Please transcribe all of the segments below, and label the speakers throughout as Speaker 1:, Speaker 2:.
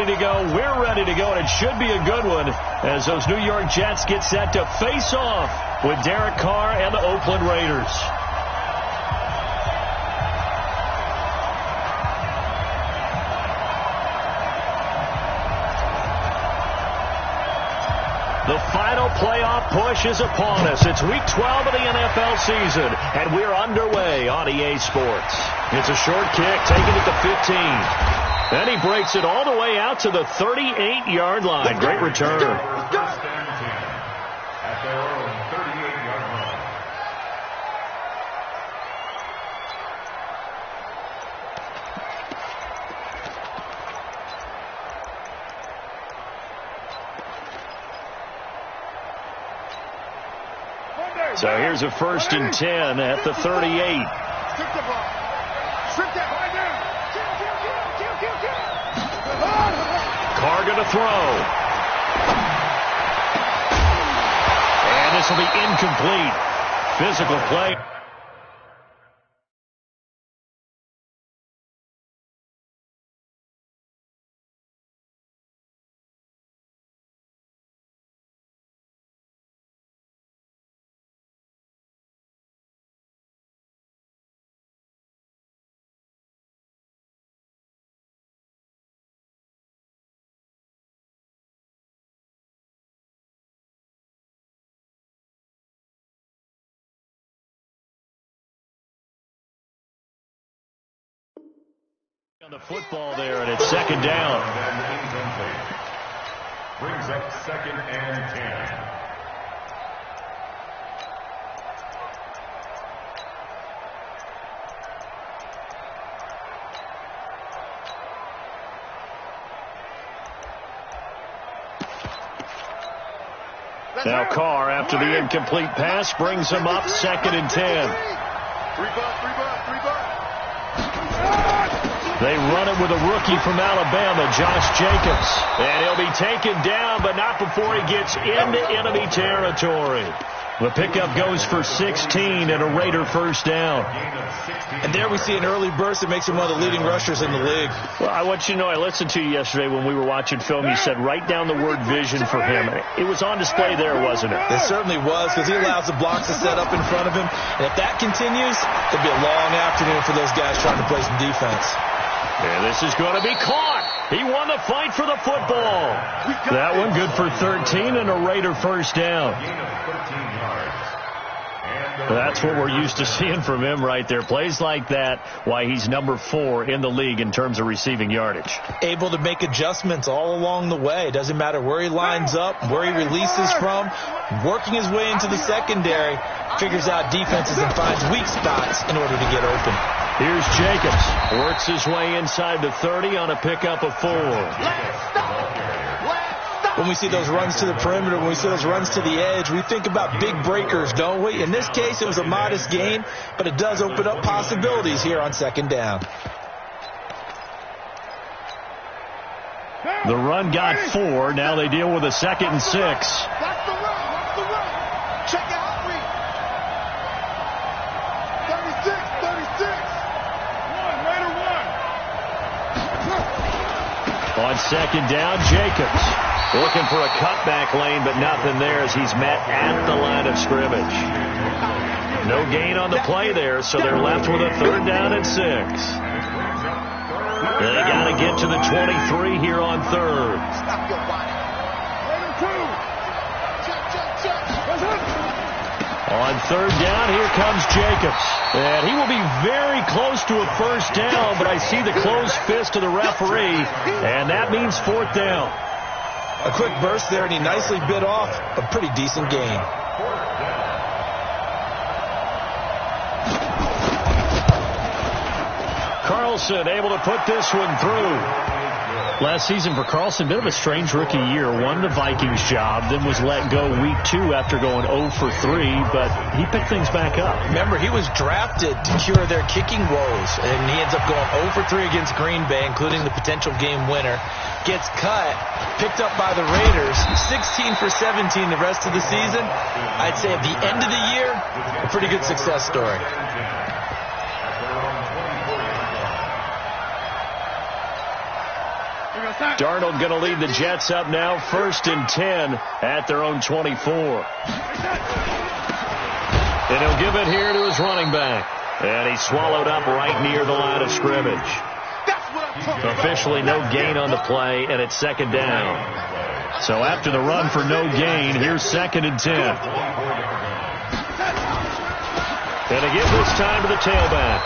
Speaker 1: ready to go. We're ready to go, and it should be a good one as those New York Jets get set to face off with Derek Carr and the Oakland Raiders. The final playoff push is upon us. It's Week 12 of the NFL season, and we're underway on EA Sports. It's a short kick, taking it to 15. Then he breaks it all the way out to the 38-yard line. Great return. So here's a 1st and 10 at the 38. Carr going to throw. And this will be incomplete. Physical play. On the football there, and it's 2nd down.
Speaker 2: Brings up 2nd and 10.
Speaker 1: Now Carr, after the incomplete pass, brings him up 2nd and 10. They run it with a rookie from Alabama, Josh Jacobs. And he'll be taken down, but not before he gets into enemy territory. The pickup goes for 16 and a Raider 1st down.
Speaker 3: And there we see an early burst that makes him one of the leading rushers in the league.
Speaker 1: Well, I want you to know, I listened to you yesterday when we were watching film. You said write down the word vision for him. It was on display there, wasn't it?
Speaker 3: It certainly was, because he allows the blocks to set up in front of him. And if that continues, it'll be a long afternoon for those guys trying to play some defense.
Speaker 1: And this is going to be caught. He won the fight for the football. That one good for 13 and a Raider 1st down. That's what we're used to seeing from him right there. Plays like that, why he's number 4 in the league in terms of receiving yardage.
Speaker 3: Able to make adjustments all along the way. Doesn't matter where he lines up, where he releases from, working his way into the secondary, figures out defenses and finds weak spots in order to get open.
Speaker 1: Here's Jacobs. Works his way inside the 30 on a pickup of 4.
Speaker 3: When we see those runs to the perimeter, when we see those runs to the edge, we think about big breakers, don't we? In this case, it was a modest gain, but it does open up possibilities here on 2nd down.
Speaker 1: The run got 4. Now they deal with a 2nd and 6.
Speaker 4: That's the run. Check out, read. 36. Raider 1.
Speaker 1: On 2nd down, Jacobs. Looking for a cutback lane, but nothing there as he's met at the line of scrimmage. No gain on the play there, so they're left with a 3rd down and 6. They got to get to the 23 here on 3rd. On 3rd down, here comes Jacobs. And he will be very close to a 1st down, but I see the closed fist of the referee, and that means 4th down.
Speaker 3: A quick burst there, and he nicely bit off a pretty decent gain.
Speaker 1: Carlson able to put this one through. Last season for Carlson, bit of a strange rookie year. Won the Vikings job, then was let go week 2 after going 0 for 3, but he picked things back up.
Speaker 3: Remember, he was drafted to cure their kicking woes, and he ends up going 0 for 3 against Green Bay, including the potential game winner. Gets cut, picked up by the Raiders, 16 for 17 the rest of the season. I'd say at the end of the year, a pretty good success story.
Speaker 1: Darnold going to lead the Jets up now, 1st and 10 at their own 24. And he'll give it here to his running back. And he's swallowed up right near the line of scrimmage. Officially no gain on the play, and it's 2nd down. So after the run for no gain, here's 2nd and 10. And again this time to the tailback.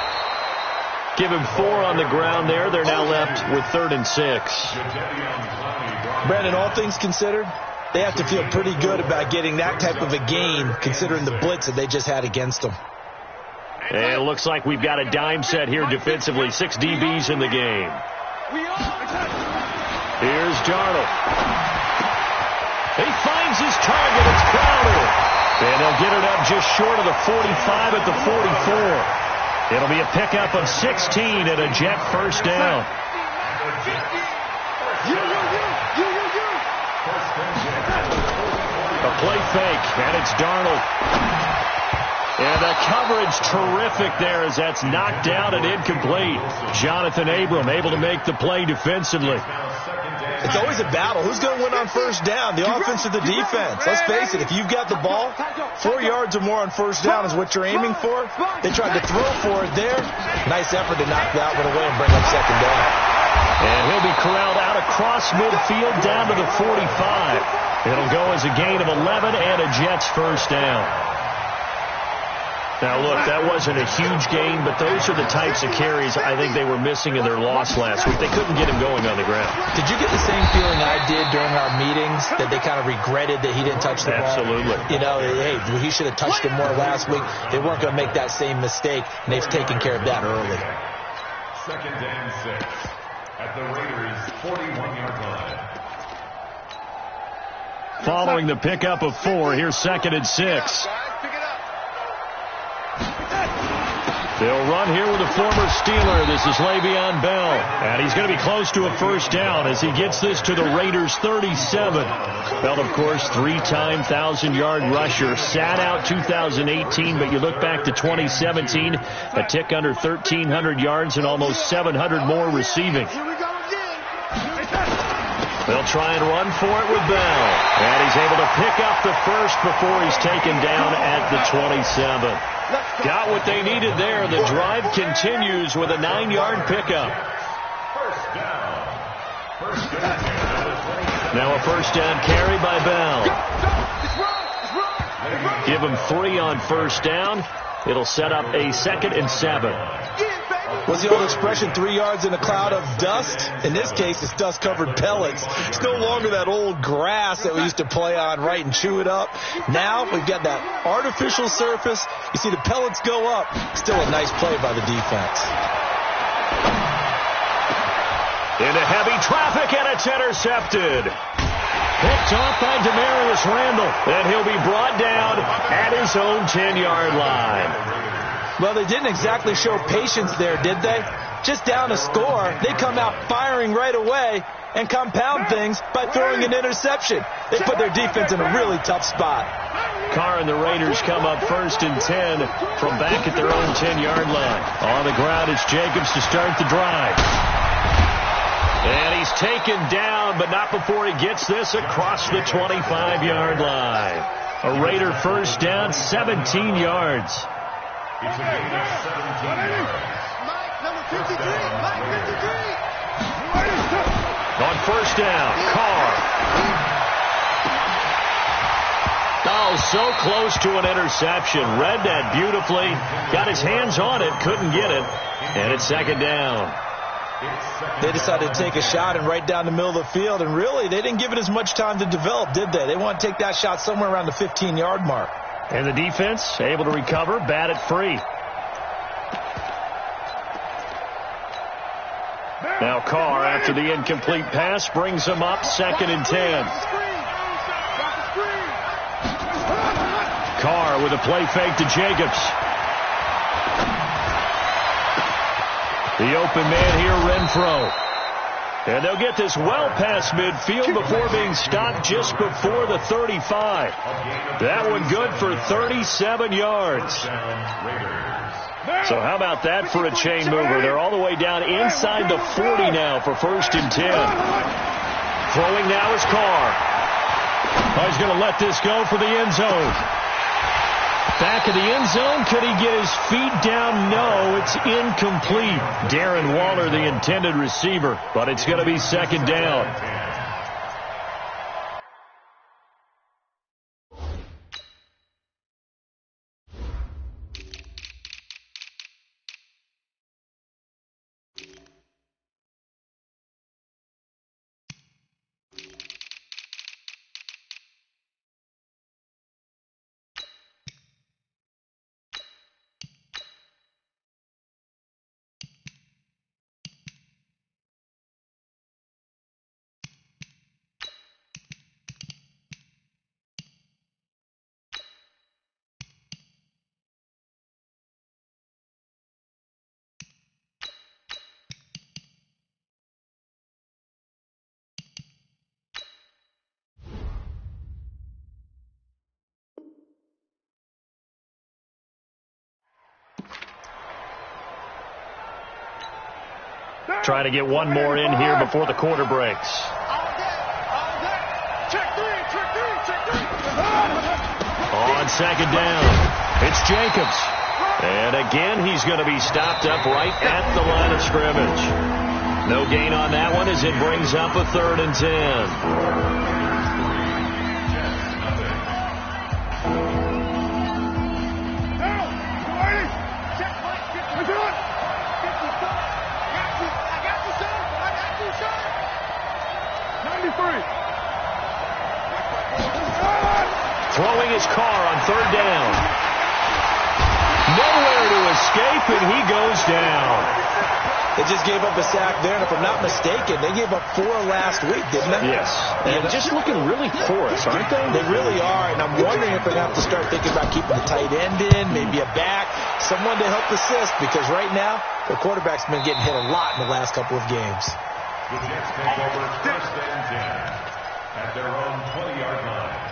Speaker 1: Give him 4 on the ground there. They're now left with 3rd and 6.
Speaker 3: Brandon, all things considered, they have to feel pretty good about getting that type of a gain considering the blitz that they just had against them.
Speaker 1: And it looks like we've got a dime set here defensively. 6 DBs in the game. Here's Darnold. He finds his target. It's Crowder. And they'll get it up just short of the 45 at the 44. It'll be a pickup of 16 and a Jet 1st down. A play fake, and it's Darnold. And the coverage terrific there as that's knocked down and incomplete. Jonathan Abram able to make the play defensively.
Speaker 3: It's always a battle. Who's going to win on 1st down, the offense or the defense? Let's face it, if you've got the ball, 4 yards or more on 1st down is what you're aiming for. They tried to throw for it there. Nice effort to knock that one away and bring up 2nd down.
Speaker 1: And he'll be corralled out across midfield down to the 45. It'll go as a gain of 11 and a Jets 1st down. Now, look, that wasn't a huge gain, but those are the types of carries I think they were missing in their loss last week. They couldn't get him going on the ground.
Speaker 3: Did you get the same feeling I did during our meetings, that they kind of regretted that he didn't touch the ball?
Speaker 1: Absolutely.
Speaker 3: You know, hey, he should have touched it more last week. They weren't going to make that same mistake, and they've taken care of that early.
Speaker 2: 2nd and 6 at the Raiders' 41-yard line.
Speaker 1: Following the pickup of 4, here's 2nd and 6. They'll run here with a former Steeler. This is Le'Veon Bell. And he's going to be close to a 1st down as he gets this to the Raiders' 37. Bell, of course, 3-time 1,000-yard rusher. Sat out 2018, but you look back to 2017, a tick under 1,300 yards and almost 700 more receiving. They'll try and run for it with Bell. And he's able to pick up the 1st before he's taken down at the 27. Got what they needed there. The drive continues with a 9-yard pickup. Now a 1st down carry by Bell. Give him 3 on 1st down. It'll set up a 2nd and 7.
Speaker 3: What's the old expression, 3 yards in a cloud of dust? In this case, it's dust-covered pellets. It's no longer that old grass that we used to play on, right, and chew it up. Now we've got that artificial surface. You see the pellets go up. Still a nice play by the defense.
Speaker 1: Into heavy traffic, and it's intercepted. Picked off by Demarius Randall, and he'll be brought down at his own 10-yard line.
Speaker 3: Well, they didn't exactly show patience there, did they? Just down a score, they come out firing right away and compound things by throwing an interception. They put their defense in a really tough spot.
Speaker 1: Carr and the Raiders come up 1st and 10 from back at their own 10-yard line. On the ground, it's Jacobs to start the drive. And he's taken down, but not before he gets this across the 25-yard line. A Raider 1st down, 17 yards.
Speaker 2: It's a gain of 17 yards.
Speaker 4: Mike, number 53. Mike, 53.
Speaker 1: On 1st down, Carr. Oh, so close to an interception. Read that beautifully. Got his hands on it, couldn't get it. And it's 2nd down.
Speaker 3: They decided to take a shot and right down the middle of the field, and really, they didn't give it as much time to develop, did they? They want to take that shot somewhere around the 15-yard mark.
Speaker 1: And the defense able to recover, bat it free. Now Carr, after the incomplete pass, brings him up 2nd and 10. Carr with a play fake to Jacobs. The open man here, Renfro. And they'll get this well past midfield before being stopped just before the 35. That one good for 37 yards. So how about that for a chain mover? They're all the way down inside the 40 now for 1st and 10. Throwing now is Carr. Oh, he's going to let this go for the end zone. Back of the end zone. Could he get his feet down? No, it's incomplete. Darren Waller, the intended receiver, but it's going to be 2nd down. Trying to get one more in here before the quarter breaks. On 2nd down, it's Jacobs. And again, he's going to be stopped up right at the line of scrimmage. No gain on that one as it brings up a 3rd and 10. Throwing his Carr on 3rd down. Nowhere to escape, and he goes down.
Speaker 3: They just gave up a sack there, and if I'm not mistaken, they gave up 4 last week, didn't they?
Speaker 1: Yes, and just looking really porous, aren't they?
Speaker 3: They really are, and I'm wondering if they're going to have to start thinking about keeping the tight end in, maybe a back, someone to help assist, because right now, their quarterback's been getting hit a lot in the last couple of games.
Speaker 2: The Jets take over 1st and 10 at their own 20-yard line.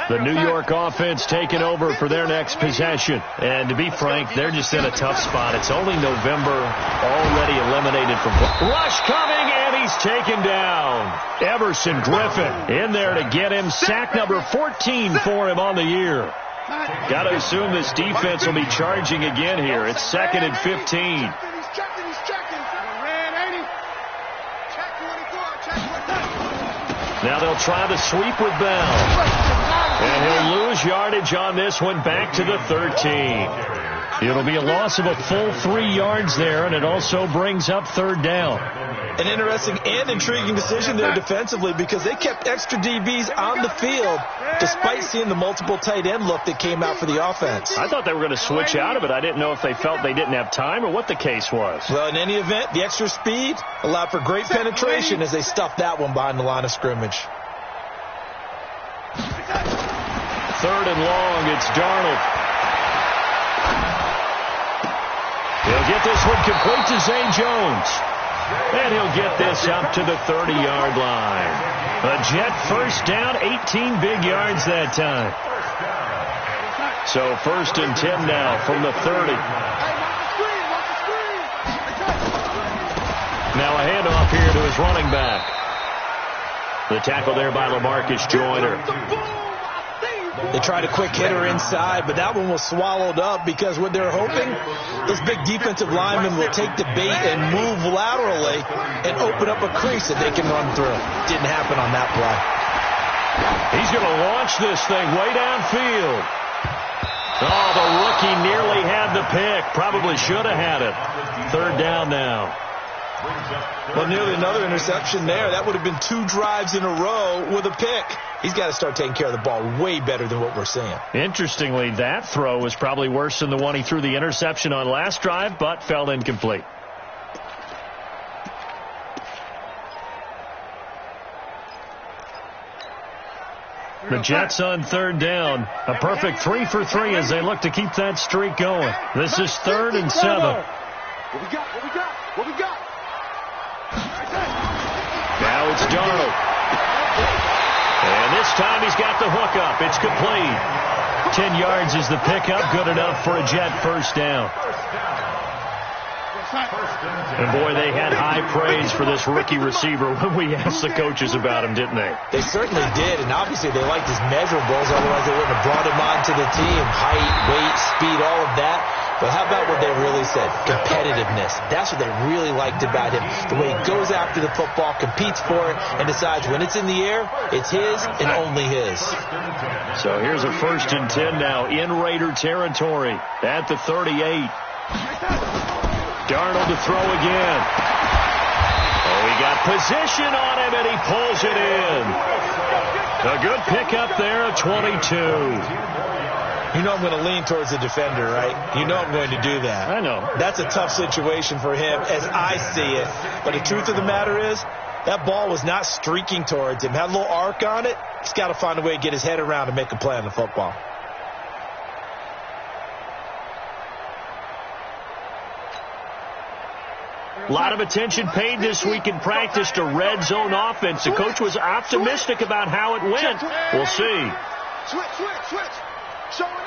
Speaker 1: The New York offense taking over for their next possession. And to be frank, they're just in a tough spot. It's only November, already eliminated from play. Rush coming, and he's taken down. Everson Griffin in there to get him. Sack number 14 for him on the year. Got to assume this defense will be charging again here. It's 2nd and 15. Now they'll try the sweep with Bell. And he'll lose yardage on this one, back to the 13. It'll be a loss of a full 3 yards there, and it also brings up 3rd down.
Speaker 3: An interesting and intriguing decision there defensively, because they kept extra DBs on the field despite seeing the multiple tight end look that came out for the offense.
Speaker 1: I thought they were going to switch out of it. I didn't know if they felt they didn't have time or what the case was.
Speaker 3: Well, in any event, the extra speed allowed for great penetration as they stuffed that one behind the line of scrimmage.
Speaker 1: 3rd and long, it's Darnold. He'll get this one complete to Zay Jones. And he'll get this up to the 30-yard line. A Jet 1st down, 18 big yards that time. So 1st and 10 now from the 30. Now a handoff here to his running back. The tackle there by LaMarcus Joyner.
Speaker 3: They tried a quick hitter inside, but that one was swallowed up because what they're hoping, this big defensive lineman will take the bait and move laterally and open up a crease that they can run through. Didn't happen on that play.
Speaker 1: He's going to launch this thing way downfield. Oh, the rookie nearly had the pick. Probably should have had it. 3rd down now.
Speaker 3: Well, nearly another interception there. That would have been 2 drives in a row with a pick. He's got to start taking care of the ball way better than what we're seeing.
Speaker 1: Interestingly, that throw was probably worse than the one he threw the interception on last drive, but fell incomplete. The Jets on 3rd down. A perfect 3 for 3 as they look to keep that streak going. This is 3rd and 7.
Speaker 4: What we got? What we got? What we got?
Speaker 1: Now it's Darnold. And this time he's got the hook up. It's complete. 10 yards is the pickup. Good enough for a Jet first down. And boy, they had high praise for this rookie receiver when we asked the coaches about him, didn't they?
Speaker 3: They certainly did, and obviously they liked his measurables, otherwise they wouldn't have brought him onto the team. Height, weight, speed, all of that. But how about what they really said? Competitiveness. That's what they really liked about him. The way he goes after the football, competes for it, and decides when it's in the air, it's his and only his.
Speaker 1: So here's a 1st and 10 now in Raider territory at the 38. Darnold to throw again. Oh, he got position on him, and he pulls it in. A good pickup there of 22.
Speaker 3: You know I'm going to lean towards the defender, right? You know I'm going to do that.
Speaker 1: I know.
Speaker 3: That's a tough situation for him as I see it. But the truth of the matter is, that ball was not streaking towards him. Had a little arc on it. He's got to find a way to get his head around and make a play on the football.
Speaker 1: A lot of attention paid this week in practice to red zone offense. The coach was optimistic about how it went. We'll see.
Speaker 4: Switch. Show it.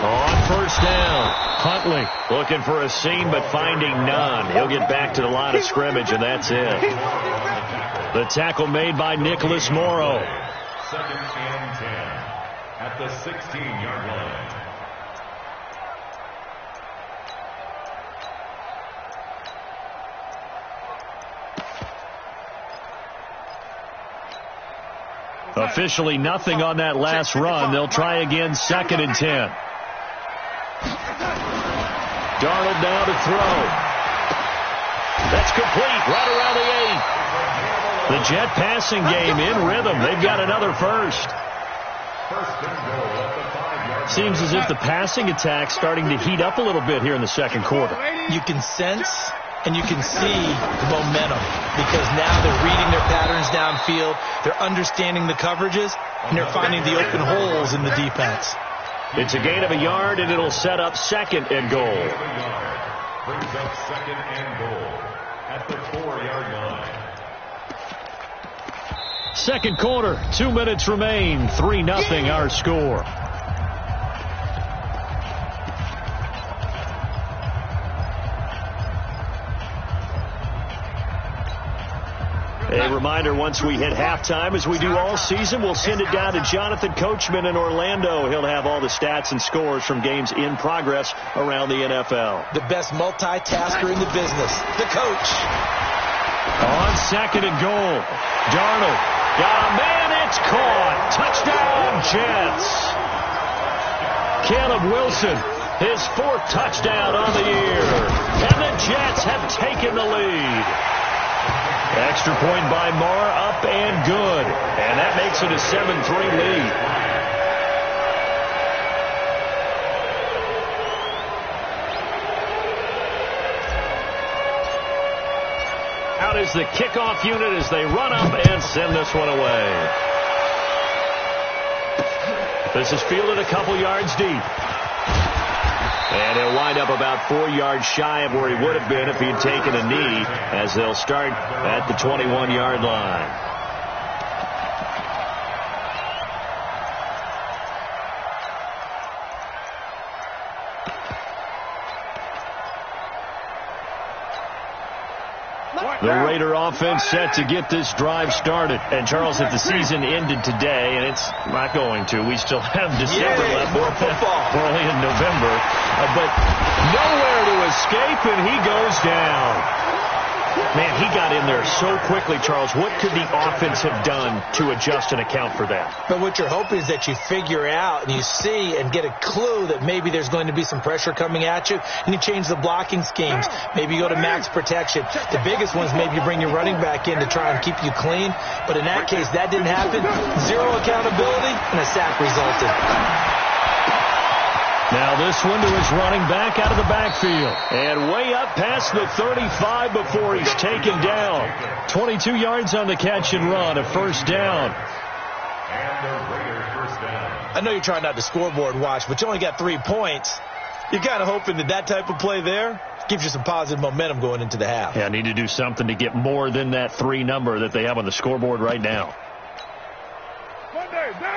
Speaker 1: On first down, Huntley looking for a seam but finding none. He'll get back to the line of scrimmage, and that's it. The tackle made by Nicholas Morrow.
Speaker 2: 2nd and 10 at the 16-yard line.
Speaker 1: Officially nothing on that last run. They'll try again, 2nd and 10. Darnold now to throw. That's complete right around the 8. The Jet passing game in rhythm. They've got another first. Seems as if the passing attack's starting to heat up a little bit here in the second quarter.
Speaker 3: You can sense and you can see the momentum because now they're reading their patterns downfield, they're understanding the coverages, and they're finding the open holes in the defense.
Speaker 1: It's a gain of a yard, and it'll set up 2nd and goal.
Speaker 2: Brings up 2nd and goal at the 4-yard line.
Speaker 1: Second quarter, 2 minutes remain. 3-0 our score. A reminder, once we hit halftime, as we do all season, we'll send it down to Jonathan Coachman in Orlando. He'll have all the stats and scores from games in progress around the NFL.
Speaker 3: The best multitasker in the business, the coach.
Speaker 1: On 2nd and goal, Darnold got a man, it's caught. Touchdown, Jets. Caleb Wilson, his 4th touchdown on the year. And the Jets have taken the lead. Extra point by Moore, up and good. And that makes it a 7-3 lead. Out is the kickoff unit as they run up and send this one away. This is fielded a couple yards deep. And he'll wind up about 4 yards shy of where he would have been if he had taken a knee, as they'll start at the 21-yard line. The Raider offense set to get this drive started. And, Charles, if the season ended today, and it's not going to, we still have December left.
Speaker 3: More football.
Speaker 1: We're only in November. But nowhere to escape, and he goes down. Man, he got in there so quickly, Charles. What could the offense have done to adjust and account for that?
Speaker 3: But what you're hoping is that you figure out and you see and get a clue that maybe there's going to be some pressure coming at you, and you change the blocking schemes. Maybe you go to max protection. The biggest one is maybe you bring your running back in to try and keep you clean. But in that case, that didn't happen. Zero accountability, and a sack resulted.
Speaker 1: Now this one to his running back out of the backfield. And way up past the 35 before he's taken down. 22 yards on the catch and run, a first down.
Speaker 2: And the Raiders first down.
Speaker 3: I know you're trying not to scoreboard watch, but you only got 3 points. You're kind of hoping that that type of play there gives you some positive momentum going into the half.
Speaker 1: Yeah, need to do something to get more than that 3 number that they have on the scoreboard right now.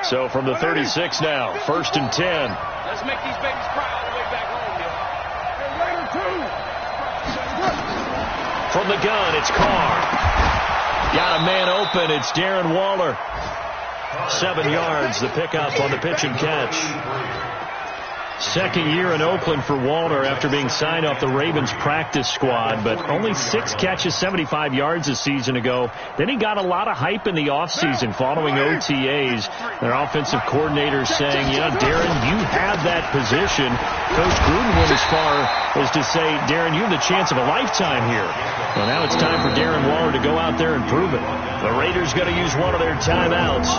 Speaker 1: So from the 36 now, 1st and 10.
Speaker 5: Let's make these babies cry all the way back home, yo.
Speaker 1: From the gun, it's Carr. Got a man open. It's Darren Waller. 7 yards, the pickup on the pitch and catch. Second year in Oakland for Walter after being signed off the Ravens practice squad, but only 6 catches, 75 yards a season ago. Then he got a lot of hype in the offseason following OTAs. Their offensive coordinators saying, you know, Darren, you have that position. Coach Gruden went as far as to say, Darren, you have the chance of a lifetime here. Well, now it's time for Darren Waller to go out there and prove it. The Raiders going to use one of their timeouts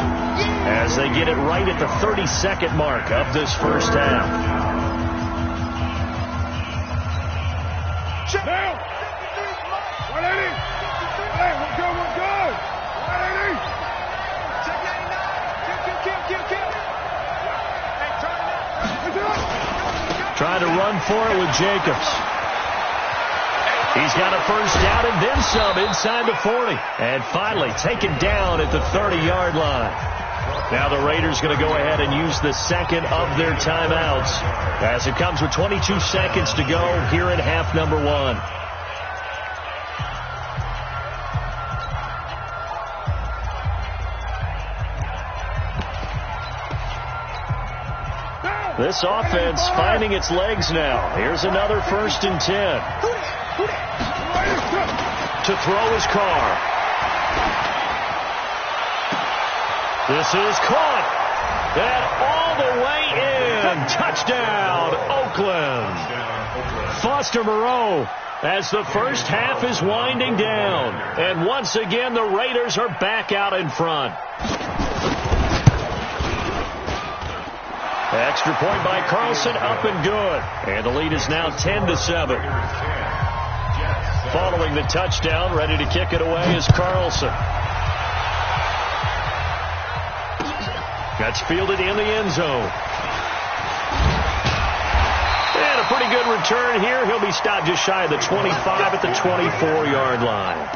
Speaker 1: as they get it right at the 32nd mark of this first half.
Speaker 4: Now, 180. Hey, we're good. 180. Check 99. Kill. Hey,
Speaker 1: Trying to run for it with Jacobs. He's got a first down and then some inside the 40. And finally taken down at the 30-yard line. Now the Raiders going to go ahead and use the second of their timeouts as it comes with 22 seconds to go here in half number 1. This offense finding its legs now. Here's another 1st and 10. To throw his Carr. This is caught. And all the way in. Touchdown, Oakland. Foster Moreau as the first half is winding down. And once again, the Raiders are back out in front. Extra point by Carlson, up and good. And the lead is now 10-7. Following the touchdown, ready to kick it away is Carlson. That's fielded in the end zone. And a pretty good return here. He'll be stopped just shy of the 25 at the 24-yard line.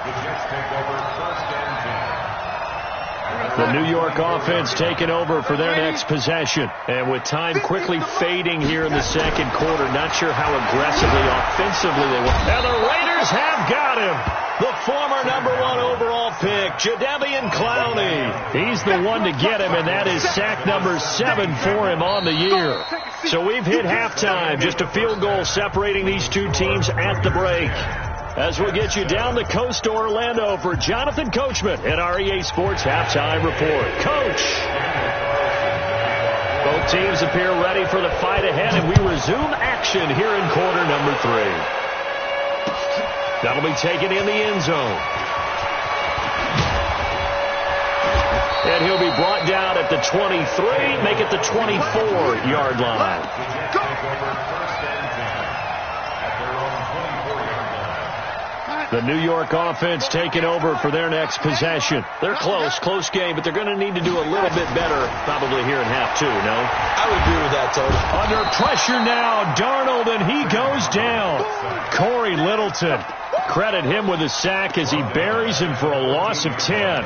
Speaker 1: The New York offense taking over for their next possession. And with time quickly fading here in the second quarter, not sure how aggressively, offensively they will. And the Raiders have got him. The former number 1 overall pick, Jadeveon Clowney. He's the one to get him, and that is sack number 7 for him on the year. So we've hit halftime. Just a field goal separating these two teams at the break. As we'll get you down the coast to Orlando for Jonathan Coachman at our EA Sports Halftime Report. Coach! Both teams appear ready for the fight ahead, and we resume action here in quarter number 3. That'll be taken in the end zone. And he'll be brought down at the 23, make it the 24-yard line. The New York offense taking over for their next possession. They're close game, but they're going to need to do a little bit better probably here in half 2, no?
Speaker 3: I would agree with that, Tony.
Speaker 1: Under pressure now, Darnold, and he goes down. Corey Littleton. Credit him with a sack as he buries him for a loss of 10.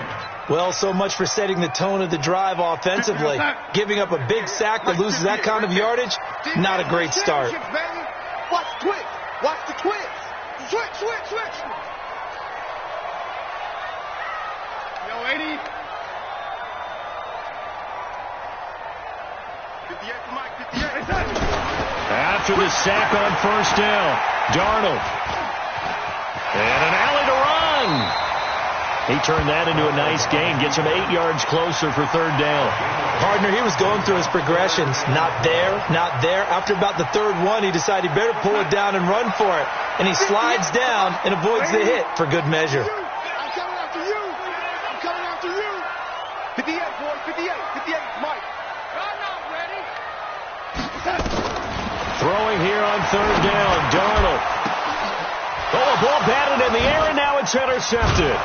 Speaker 3: Well, so much for setting the tone of the drive offensively. Giving up a big sack that loses that kind of yardage, not a great start.
Speaker 4: Watch the twitch. Watch the twitch. Switch. Yo, 80. 58 for Mike, 58.
Speaker 1: After the sack on first down, Darnold. And an alley to run. He turned that into a nice gain. Gets him 8 yards closer for third down.
Speaker 3: Partner, he was going through his progressions. Not there. After about the third one, he decided he better pull it down and run for it. And he slides down and avoids the hit for good measure.
Speaker 4: I'm coming after you. 58, boy. 58, Mike. I'm not ready.
Speaker 1: Throwing here on third down, Darnold. Oh, a ball batted in the air, and now it's intercepted.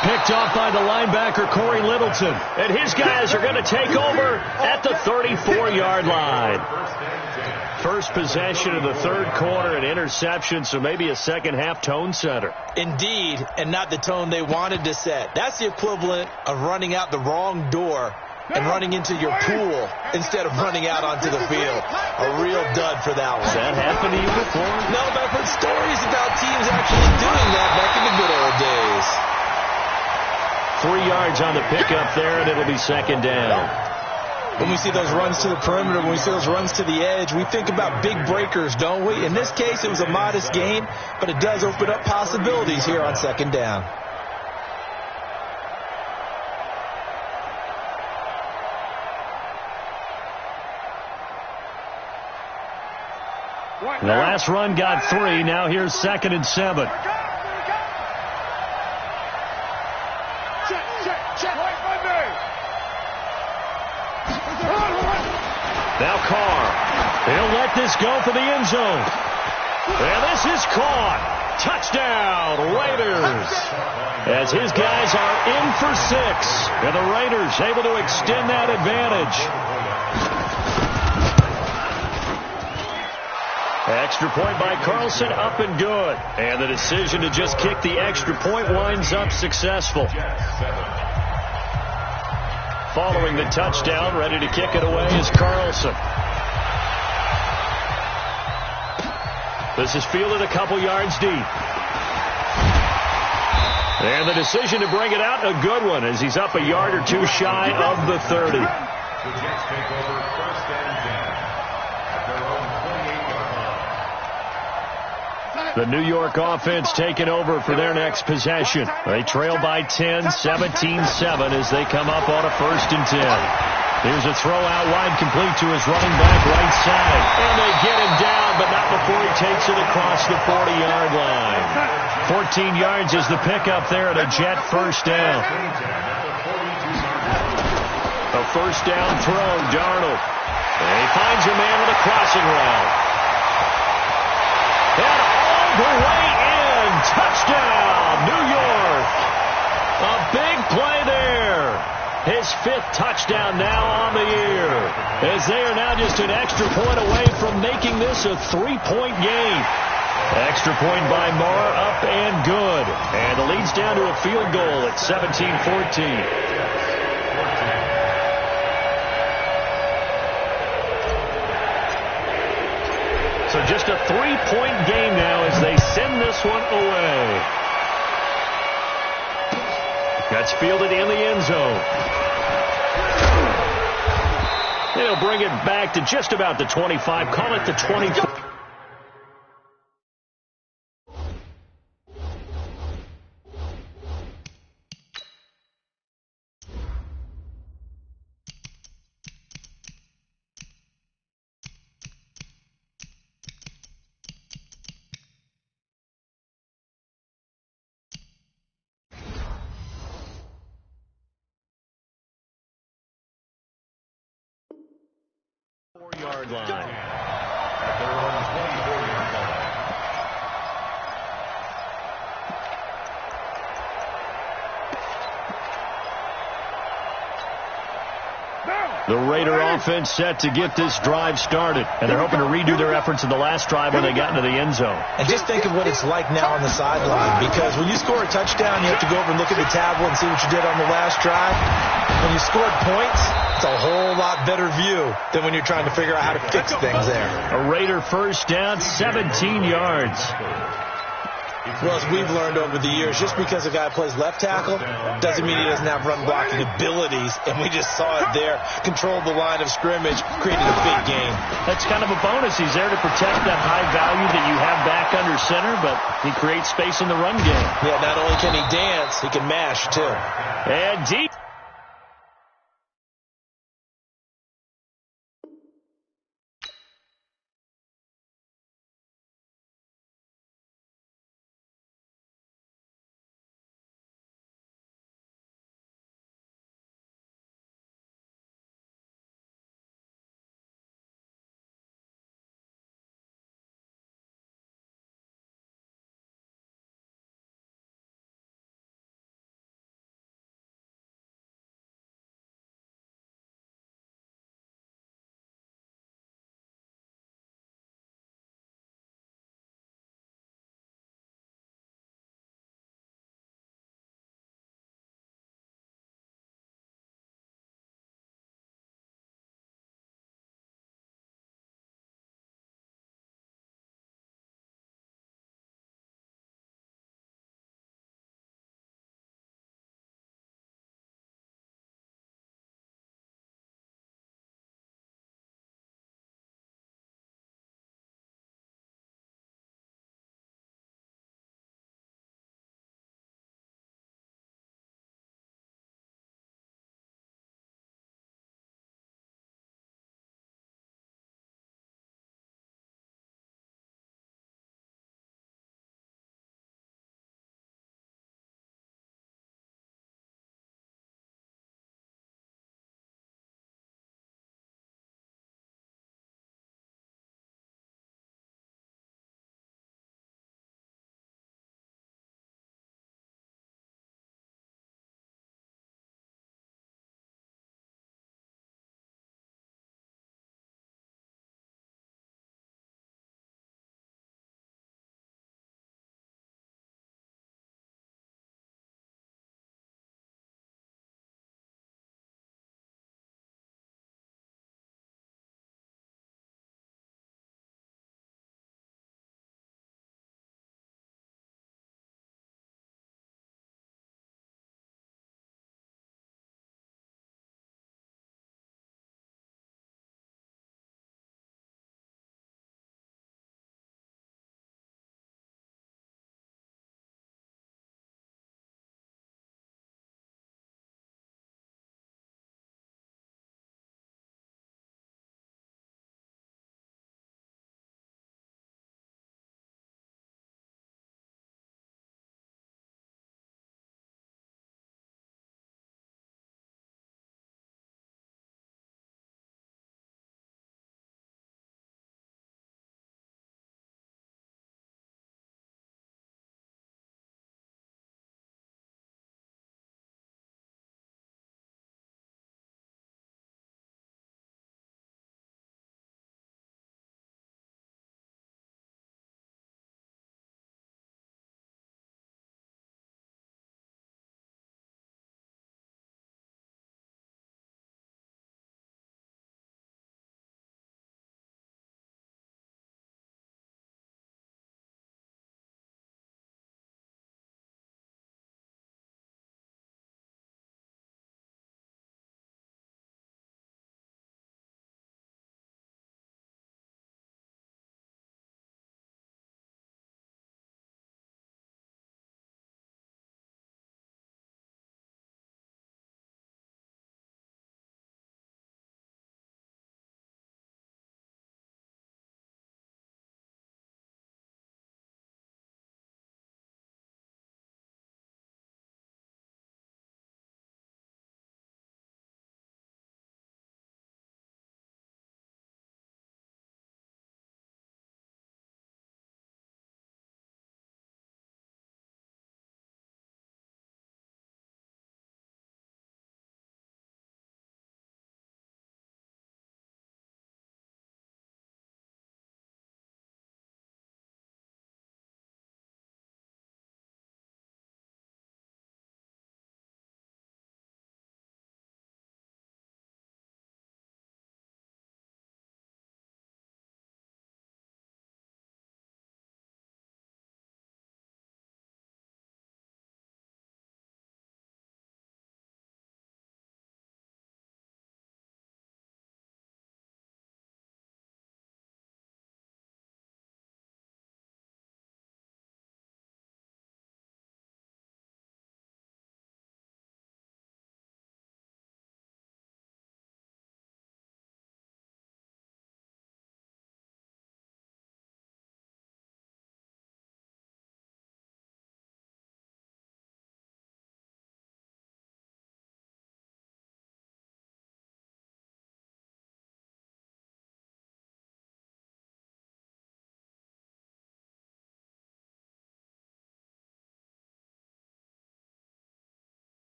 Speaker 1: Picked off by the linebacker, Corey Littleton. And his guys are going to take over at the 34-yard line. First possession of the third quarter, an interception, so maybe a second-half tone setter.
Speaker 3: Indeed, and not the tone they wanted to set. That's the equivalent of running out the wrong door and running into your pool instead of running out onto the field. A real dud for that one.
Speaker 1: Has that happened to you before?
Speaker 3: No, but I've heard stories about teams actually doing that back in the good old days.
Speaker 1: 3 yards on the pickup there, and it'll be second down.
Speaker 3: When we see those runs to the perimeter, when we see those runs to the edge, we think about big breakers, don't we? In this case, it was a modest gain, but it does open up possibilities here on second down.
Speaker 1: The last run got 3. Now here's 2nd and 7. Now Carr. He'll let this go for the end zone. And this is caught. Touchdown, Raiders. As his guys are in for 6. And the Raiders able to extend that advantage. Extra point by Carlson, up and good. And the decision to just kick the extra point winds up successful. Following the touchdown, ready to kick it away is Carlson. This is fielded a couple yards deep. And the decision to bring it out, a good one, as he's up a yard or 2 shy of the 30.
Speaker 2: The Jets take over 1st and 10 at their own 28-yard line.
Speaker 1: The New York offense taking over for their next possession. They trail by 10, 17-7 as they come up on a 1st and 10. Here's a throw out wide, complete to his running back right side. And they get him down, but not before he takes it across the 40-yard line. 14 yards is the pickup there at a Jet 1st down. A 1st down throw, Darnold. And he finds a man with a crossing route. And all the way in. Touchdown, New York. A big play there. His 5th touchdown now on the year. As they are now just an extra point away from making this a 3-point game. Extra point by Marr, up and good. And the lead's down to a field goal at 17-14. So just a 3-point game now as they send this one away. That's fielded in the end zone. They'll bring it back to just about the 25. Call it the 24. Yard line.
Speaker 2: At their own 24-yard line.
Speaker 1: The Raider offense set to get this drive started, and they're hoping to redo their efforts in the last drive when they got into the end zone.
Speaker 3: And just think of what it's like now on the sideline, because when you score a touchdown, you have to go over and look at the tablet and see what you did on the last drive. When you scored points, it's a whole lot better view than when you're trying to figure out how to fix things there.
Speaker 1: A Raider 1st down, 17 yards.
Speaker 3: Well, as we've learned over the years, just because a guy plays left tackle doesn't mean he doesn't have run blocking abilities, and we just saw it there. Controlled the line of scrimmage, created a big gain.
Speaker 1: That's kind of a bonus. He's there to protect that high value that you have back under center, but he creates space in the run game.
Speaker 3: Yeah, not only can he dance, he can mash, too.
Speaker 1: And deep.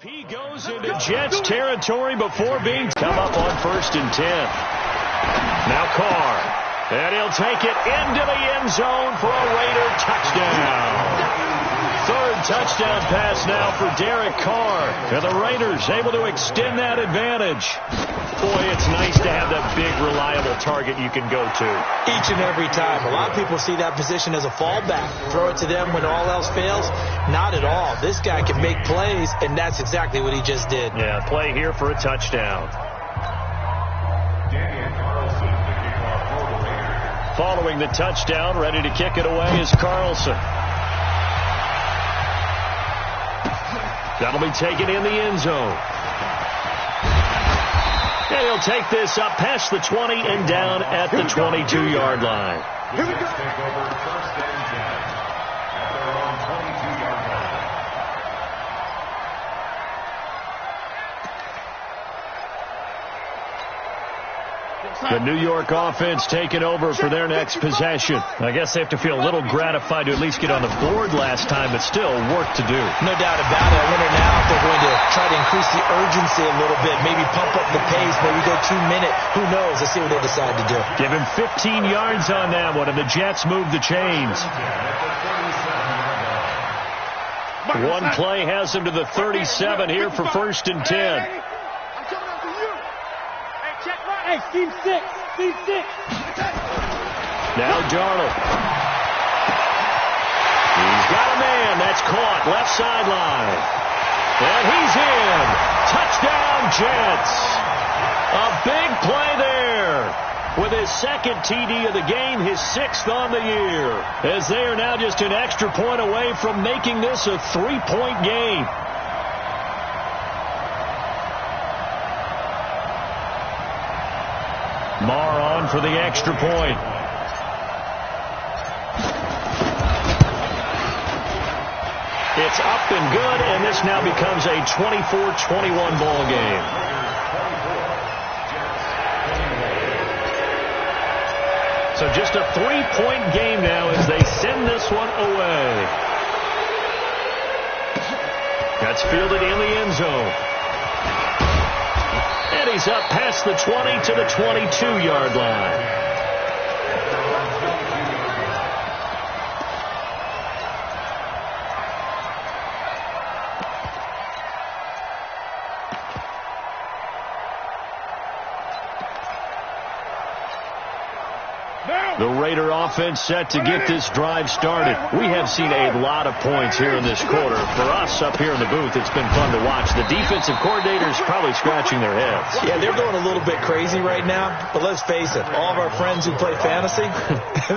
Speaker 1: He goes into Jets territory before being come up on 1st and 10. Now Carr. And he'll take it into the end zone for a Raider touchdown. 3rd touchdown pass now for Derek Carr. And the Raiders able to extend that advantage. Boy, it's nice to have that big, reliable target you can go to.
Speaker 3: Each and every time. A lot of people see that position as a fallback. Throw it to them when all else fails. Not at all. This guy can make plays, and that's exactly what he just did.
Speaker 1: Yeah, play here for a touchdown. Following the touchdown, ready to kick it away is Carlson. That'll be taken in the end zone. And he'll take this up past the 20 and down at the 22-yard line.
Speaker 2: Here we go. Take over 1st and 10 at their own 22-yard line.
Speaker 1: The New York offense taking over for their next possession. I guess they have to feel a little gratified to at least get on the board last time, but still work to do.
Speaker 3: No doubt about it. I wonder now if they're going to try to increase the urgency a little bit, maybe pump up the pace, maybe go 2 minute. Who knows? Let's see what they decide to do.
Speaker 1: Give him 15 yards on that one, and the Jets move the chains. One play has him to the 37 here for 1st and 10.
Speaker 5: Hey, Steve 6.
Speaker 1: Now Darnold. He's got a man. That's caught. Left sideline. And he's in. Touchdown, Jets. A big play there. With his 2nd TD of the game, his 6th on the year. As they are now just an extra point away from making this a 3-point game. Marr on for the extra point. It's up and good, and this now becomes a 24-21 ball game. So just a 3-point game now as they send this one away. That's fielded in the end zone. And he's up past the 20 to the 22-yard line. The Raider offense set to get this drive started. We have seen a lot of points here in this quarter. For us up here in the booth, it's been fun to watch. The defensive coordinators probably scratching their heads.
Speaker 3: Yeah, they're going a little bit crazy right now. But let's face it, all of our friends who play fantasy,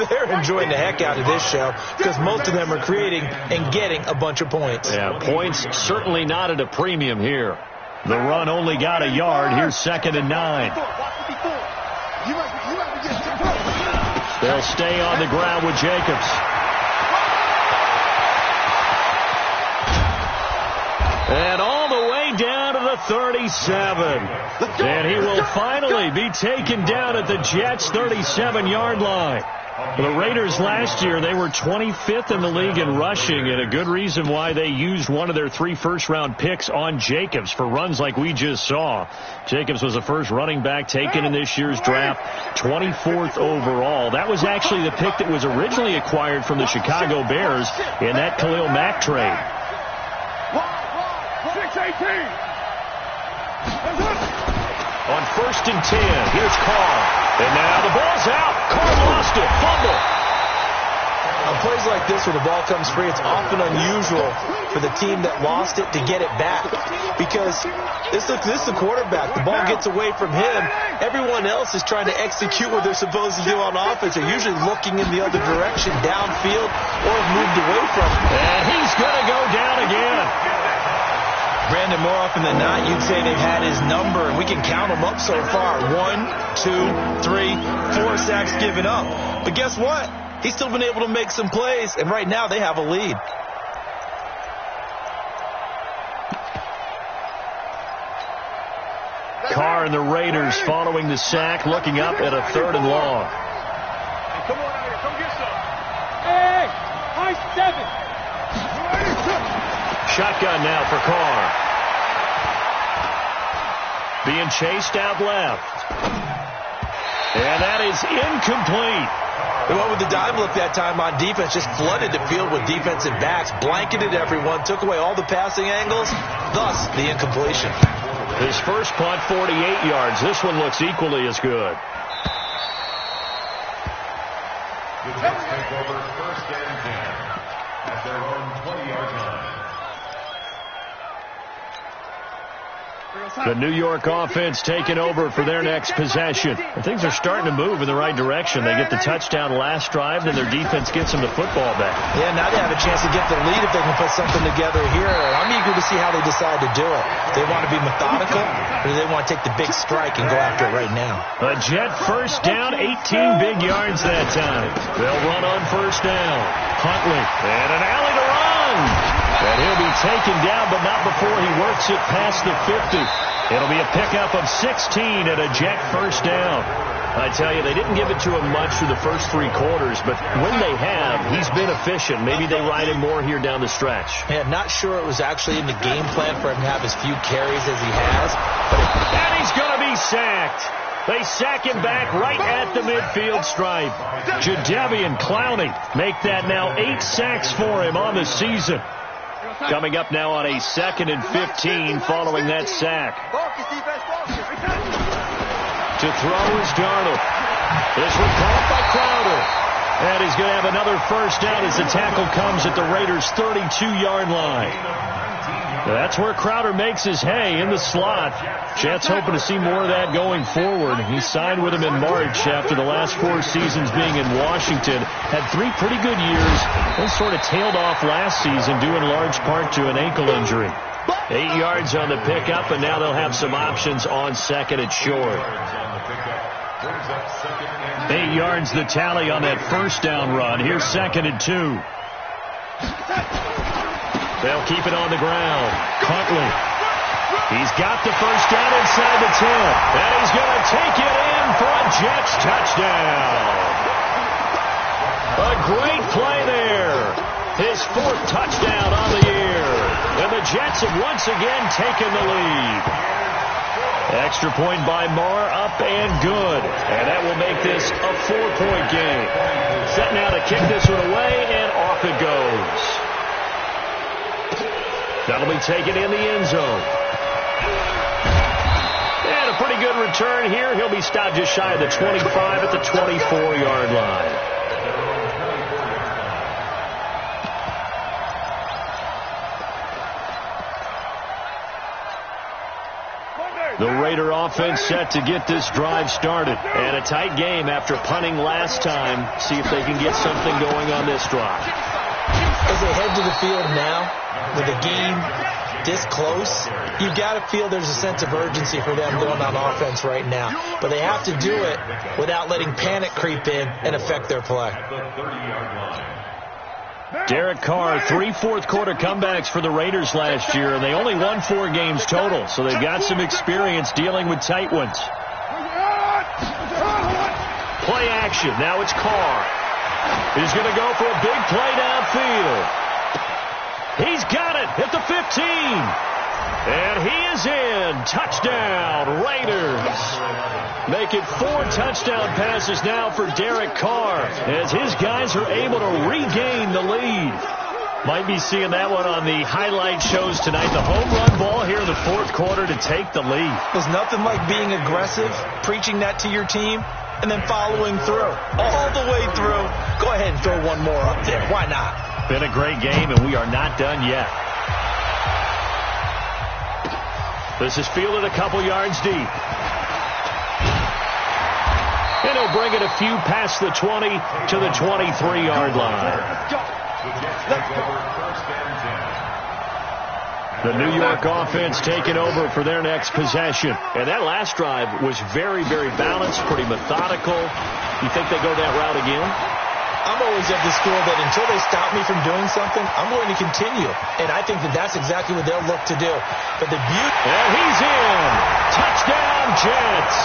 Speaker 3: they're enjoying the heck out of this show because most of them are creating and getting a bunch of points.
Speaker 1: Yeah, points certainly not at a premium here. The run only got a yard. Here's 2nd and 9. They'll stay on the ground with Jacobs. And all the way down to the 37. And he will finally be taken down at the Jets' 37-yard line. The Raiders last year, they were 25th in the league in rushing, and a good reason why they used one of their 3 first-round picks on Jacobs for runs like we just saw. Jacobs was the first running back taken in this year's draft, 24th overall. That was actually the pick that was originally acquired from the Chicago Bears in that Khalil Mack trade.
Speaker 4: 6-18.
Speaker 1: On 1st and 10, here's Carr. And now the ball's out. Carr lost it. Fumble.
Speaker 3: On plays like this where the ball comes free, it's often unusual for the team that lost it to get it back. Because this is the quarterback. The ball gets away from him. Everyone else is trying to execute what they're supposed to do on offense. They're usually looking in the other direction, downfield, or moved away from him.
Speaker 1: And he's going to go down again.
Speaker 3: Brandon, more often than not, you'd say they've had his number, and we can count them up so far. 1, 2, 3, 4 sacks given up. But guess what? He's still been able to make some plays, and right now they have a lead.
Speaker 1: Carr and the Raiders following the sack, looking up at a 3rd and long.
Speaker 4: Hey, come on out here. Come get some. Hey, high 7.
Speaker 1: Shotgun now for Carr. being chased out left. And that is incomplete.
Speaker 3: They went with the dime look that time on defense, just flooded the field with defensive backs, blanketed everyone, took away all the passing angles, thus the incompletion.
Speaker 1: His first punt, 48 yards. This one looks equally as good.
Speaker 2: The Jets take over first and 10 at their own 20-yard line.
Speaker 1: The New York offense taking over for their next possession. And things are starting to move in the right direction. They get the touchdown last drive, then their defense gets them the football back.
Speaker 3: Yeah, now they have a chance to get the lead if they can put something together here. I'm eager to see how they decide to do it. Do they want to be methodical, or do they want to take the big strike and go after it right now?
Speaker 1: A Jet first down, 18 big yards that time. They'll run on first down. Huntley, and an alley to run. And he'll be taken down, but not before he works it past the 50. It'll be a pickup of 16 and a Jet first down. I tell you, they didn't give it to him much through the first 3 quarters, but when they have, he's been efficient. Maybe they ride him more here down the stretch.
Speaker 3: Yeah, not sure it was actually in the game plan for him to have as few carries as he has.
Speaker 1: And he's going to be sacked. They sack him back right at the midfield stripe. Jadeveon Clowney make that now 8 sacks for him on the season. Coming up now on a 2nd and 15 following that sack. To throw is Darnold. This one caught by Crowder. And he's going to have another first down as the tackle comes at the Raiders' 32-yard line. That's where Crowder makes his hay in the slot. Jets hoping to see more of that going forward. He signed with him in March after the last 4 seasons being in Washington. Had 3 pretty good years, then sort of tailed off last season due in large part to an ankle injury. 8 yards on the pickup, and now they'll have some options on second and short. 8 yards the tally on that first down run. Here's 2nd and 2. They'll keep it on the ground. Huntley. He's got the first down inside the 10. And he's going to take it in for a Jets touchdown. A great play there. His 4th touchdown on the year. And the Jets have once again taken the lead. Extra point by Marr, up and good. And that will make this a 4-point game. Set now to kick this one away, and off it goes. That'll be taken in the end zone. And a pretty good return here. He'll be stopped just shy of the 25 at the 24-yard line. The Raider offense set to get this drive started. And a tight game after punting last time. See if they can get something going on this drive.
Speaker 3: As they head to the field now, with the game this close, you've got to feel there's a sense of urgency for them going on offense right now. But they have to do it without letting panic creep in and affect their play.
Speaker 1: Derek Carr, 3 fourth-quarter comebacks for the Raiders last year, and they only won 4 games total, so they've got some experience dealing with tight ones. Play action. Now it's Carr. He's going to go for a big play downfield. He's got it at the 15. And he is in. Touchdown, Raiders. Make it 4 touchdown passes now for Derek Carr as his guys are able to regain the lead. Might be seeing that one on the highlight shows tonight. The home run ball here in the 4th quarter to take the lead.
Speaker 3: There's nothing like being aggressive, preaching that to your team, and then following through. All the way through. Go ahead and throw one more up there. Why not?
Speaker 1: Been a great game, and we are not done yet. This is fielded a couple yards deep. And he'll bring it a few past the 20 to the 23-yard line. The New York offense taking over for their next possession. And that last drive was very, very balanced, pretty methodical. You think they go that route again?
Speaker 3: I'm always of the school that until they stop me from doing something, I'm going to continue. And I think that that's exactly what they'll look to do. But the beauty...
Speaker 1: And he's in. Touchdown, Jets.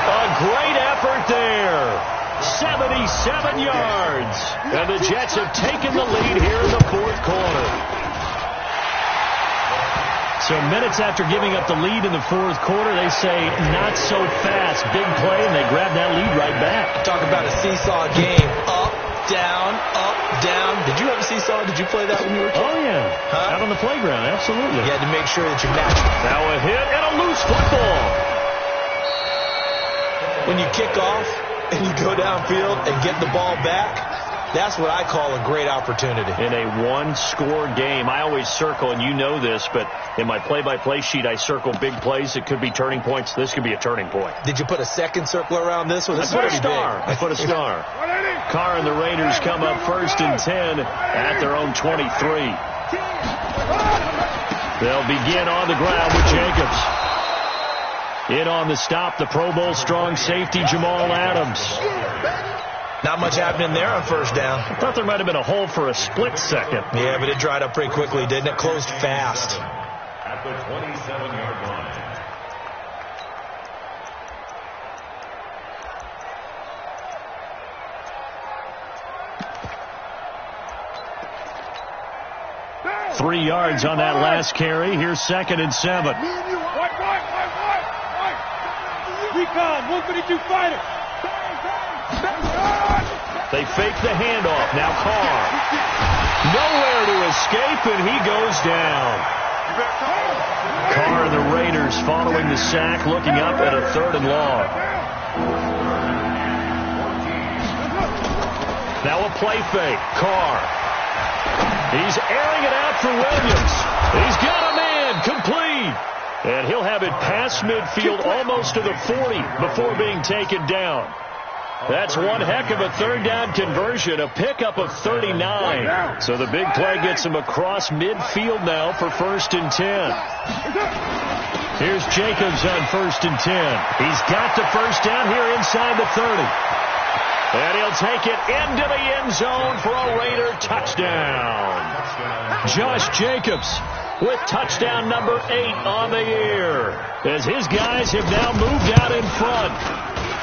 Speaker 1: A great effort there. 77 yards. And the Jets have taken the lead here in the 4th quarter. So minutes after giving up the lead in the fourth quarter, they say not so fast. Big play, and they grab that lead right back.
Speaker 3: Talk about a seesaw game. Up, down, up, down. Did you have a seesaw? Did you play that when you were a kid?
Speaker 1: Oh, yeah.
Speaker 3: Huh?
Speaker 1: Out on the playground, absolutely.
Speaker 3: You had to make sure that you matched it.
Speaker 1: Now a hit and a loose football.
Speaker 3: When you kick off and you go downfield and get the ball back, that's what I call a great opportunity.
Speaker 1: In a one-score game, I always circle, and you know this, but in my play-by-play sheet, I circle big plays. It could be turning points. This could be a turning point.
Speaker 3: Did you put a second circle around this one?
Speaker 1: I put a star. I put a star. Carr and the Raiders come up 1st and 10 at their own 23. They'll begin on the ground with Jacobs. In on the stop, the Pro Bowl strong safety, Jamal Adams.
Speaker 3: Not much happening there on first down.
Speaker 1: I thought there might have been a hole for a split second.
Speaker 3: Yeah, but it dried up pretty quickly, didn't it? Closed fast.
Speaker 2: At the 27-yard line.
Speaker 1: Three yards on that last carry. Here's 2nd and 7.
Speaker 5: Recon, 152 fighter.
Speaker 1: They fake the handoff. Now Carr. Nowhere to escape, and he goes down. Carr and the Raiders following the sack, looking up at a 3rd and long. Now a play fake. Carr. He's airing it out for Williams. He's got a man. Complete. And he'll have it past midfield almost to the 40 before being taken down. That's one heck of a 3rd down conversion, a pickup of 39. So the big play gets him across midfield now for 1st and 10. Here's Jacobs on 1st and 10. He's got the first down here inside the 30. And he'll take it into the end zone for a Raider touchdown. Josh Jacobs with touchdown number 8 on the year, as his guys have now moved out in front.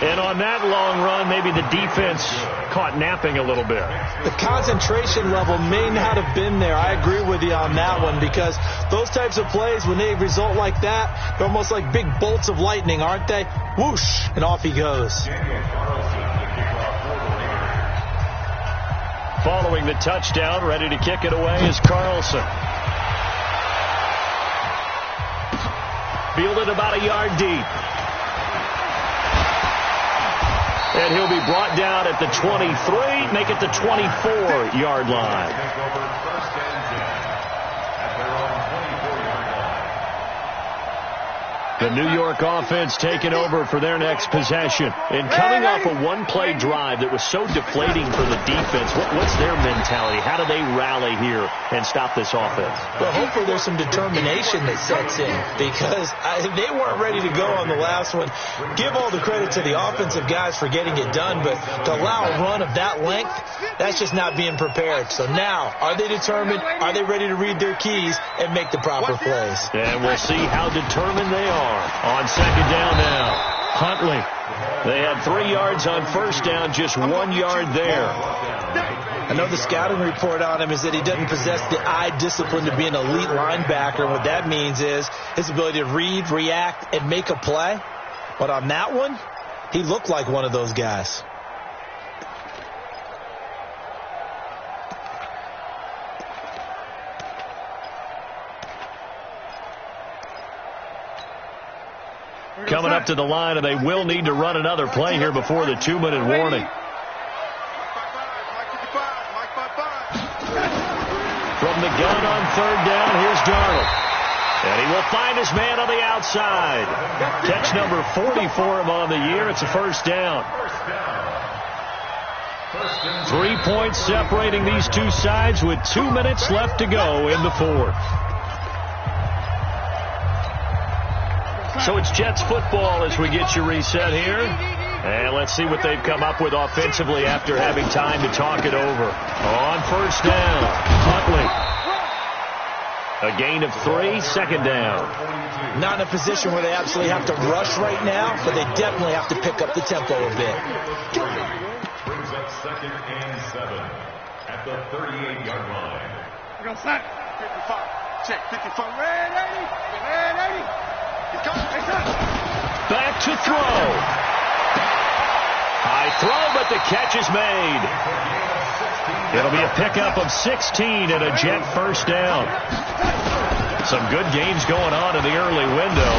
Speaker 1: And on that long run, maybe the defense caught napping a little bit.
Speaker 3: The concentration level may not have been there. I agree with you on that one, because those types of plays, when they result like that, they're almost like big bolts of lightning, aren't they? Whoosh, and off he goes.
Speaker 1: Following the touchdown, ready to kick it away is Carlson. Fielded about a yard deep. And he'll be brought down at the 23, make it the 24-yard line. The New York offense taking over for their next possession. And coming off a one-play drive that was so deflating for the defense, what's their mentality? How do they rally here and stop this offense?
Speaker 3: Well, hopefully there's some determination that sets in, because they weren't ready to go on the last one. Give all the credit to the offensive guys for getting it done, but to allow a run of that length, that's just not being prepared. So now, are they determined? Are they ready to read their keys and make the proper plays?
Speaker 1: And we'll see how determined they are. On 2nd down now, Huntley. They had 3 yards on first down, just 1 yard there.
Speaker 3: I know the scouting report on him is that he doesn't possess the eye discipline to be an elite linebacker. What that means is his ability to read, react, and make a play. But on that one, he looked like one of those guys.
Speaker 1: Coming up to the line, and they will need to run another play here before the 2-minute warning. From the gun on 3rd down, here's Darnold. And he will find his man on the outside. Catch number 40 for him on the year. It's a 1st down. 3 points separating these two sides with 2 minutes left to go in the 4th. So it's Jets football as we get you reset here. And let's see what they've come up with offensively after having time to talk it over. On 1st down, Huntley. A gain of 3, 2nd down.
Speaker 3: Not in a position where they absolutely have to rush right now, but they definitely have to pick up the tempo a bit.
Speaker 2: Brings up 2nd and 7 at the 38-yard line.
Speaker 4: We're going to snap. 55. Check. 55. Ready.
Speaker 1: to throw. High throw, but the catch is made. It'll be a pickup of 16 and a Jet first down. Some good games going on in the early window.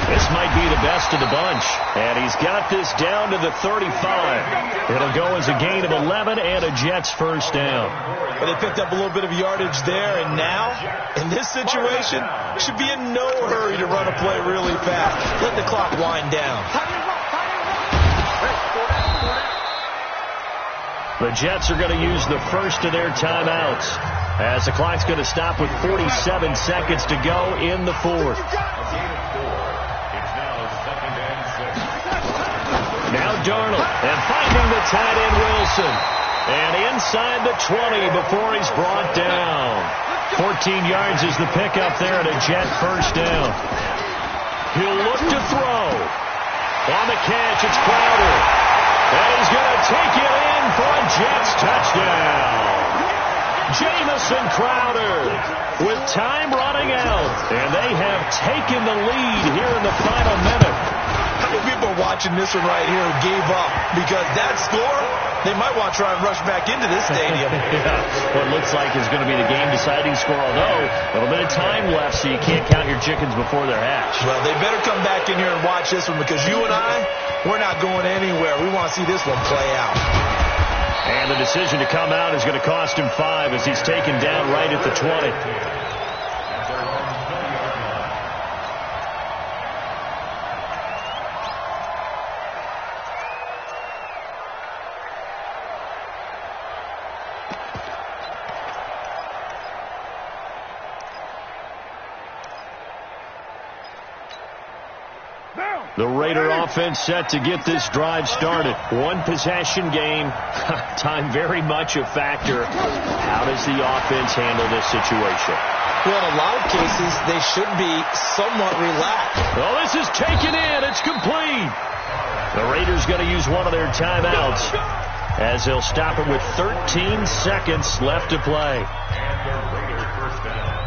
Speaker 1: This might be the best of the bunch. And he's got this down to the 35. It'll go as a gain of 11 and a Jets first down.
Speaker 3: Well, they picked up a little bit of yardage there, and now, in this situation, should be in no hurry to run a play really fast. Let the clock wind down.
Speaker 1: The Jets are going to use the first of their timeouts, as the clock's going to stop with 47 seconds to go in the fourth. Now Darnold, and finding the tight end Wilson. And inside the 20 before he's brought down. 14 yards is the pickup there at a Jet first down. He'll look to throw. On the catch, it's Crowder. And he's going to take it in for a Jets touchdown. Jamison Crowder with time running out. And they have taken the lead here in the final minute.
Speaker 3: How many people are watching this one right here who gave up? Because that score, they might want to try and rush back into this stadium.
Speaker 1: Yeah, what looks like is going to be the game-deciding score, although a little bit of time left, so you can't count your chickens before they're hatched.
Speaker 3: Well, they better come back in here and watch this one, because you and I, we're not going anywhere. We want to see this one play out.
Speaker 1: And the decision to come out is going to cost him 5 as he's taken down right at the 20. The Raider offense set to get this drive started. One possession game. Time very much a factor. How does the offense handle this situation?
Speaker 3: Well, in a lot of cases, they should be somewhat relaxed.
Speaker 1: Well, this is taken in. It's complete. The Raiders going to use one of their timeouts as they'll stop it with 13 seconds left to play.
Speaker 2: And the Raiders first down.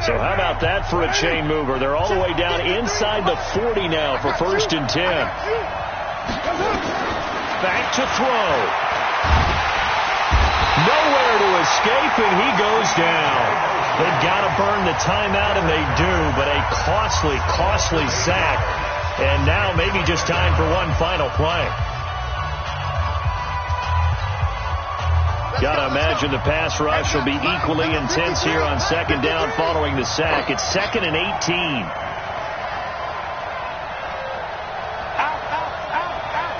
Speaker 1: So how about that for a chain mover? They're all the way down inside the 40 now for 1st and 10. Back to throw. Nowhere to escape, and he goes down. They've got to burn the timeout, and they do, but a costly, costly sack. And now maybe just time for one final play. Got to imagine the pass rush will be equally intense here on 2nd down following the sack. It's 2nd and 18.
Speaker 4: Out, out, out, out.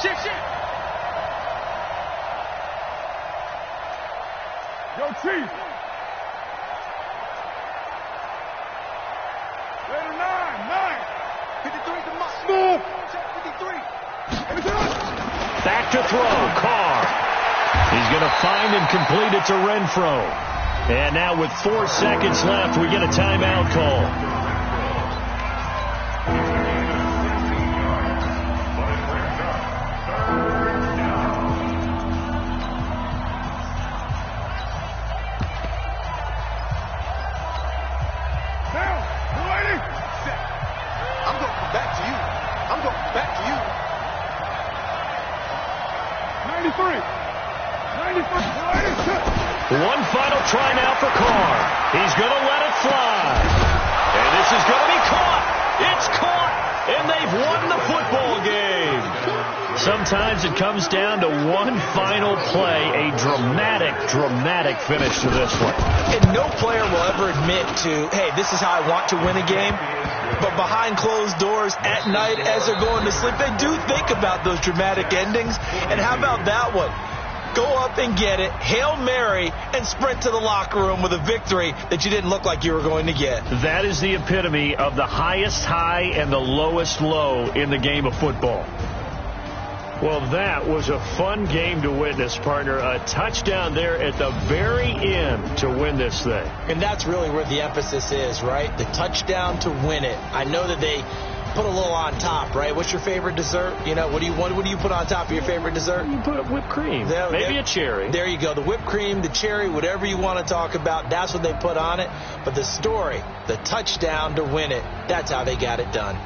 Speaker 4: Shit. Yo, Chief. Raider 9. 53 to Mike. Smooth. Check 53.
Speaker 1: Back to throw, Carr. He's going to find and complete it to Renfro. And now with 4 seconds left, we get a timeout call.
Speaker 4: I'm going back to you. 93.
Speaker 1: One final try now for Carr. He's going to let it fly. And this is going to be caught. It's caught. And they've won the football game. Sometimes it comes down to one final play. A dramatic finish to this one.
Speaker 3: And no player will ever admit to, hey, this is how I want to win a game. But behind closed doors at night as they're going to sleep, they do think about those dramatic endings. And how about that one? Go up and get it, Hail Mary, and sprint to the locker room with a victory that you didn't look like you were going to get.
Speaker 1: That is the epitome of the highest high and the lowest low in the game of football. Well, that was a fun game to witness, partner. A touchdown there at the very end to win this thing.
Speaker 3: And that's really where the emphasis is, right? The touchdown to win it. I know that they put a little on top, right? What's your favorite dessert? What do you put on top of your favorite dessert?
Speaker 1: You put whipped cream. Maybe a cherry.
Speaker 3: There you go. The whipped cream, the cherry, whatever you want to talk about, that's what they put on it. But the story, the touchdown to win it, that's how they got it done.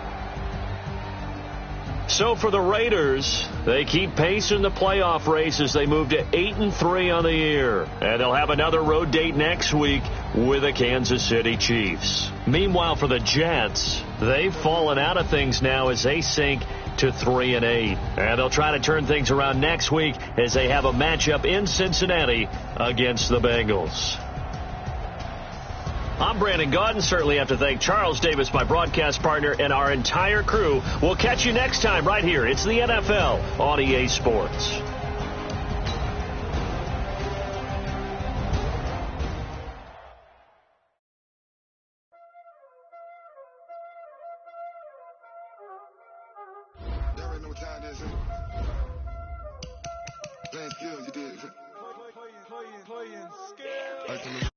Speaker 1: So for the Raiders, they keep pace in the playoff race as they move to 8-3 on the year. And they'll have another road date next week with the Kansas City Chiefs. Meanwhile, for the Jets, they've fallen out of things now as they sink to 3-8. And they'll try to turn things around next week as they have a matchup in Cincinnati against the Bengals. I'm Brandon Gaudin. Certainly have to thank Charles Davis, my broadcast partner, and our entire crew. We'll catch you next time right here. It's the NFL on EA Sports.
Speaker 4: There ain't no time, is it? Playing skills, you did. Playing skills.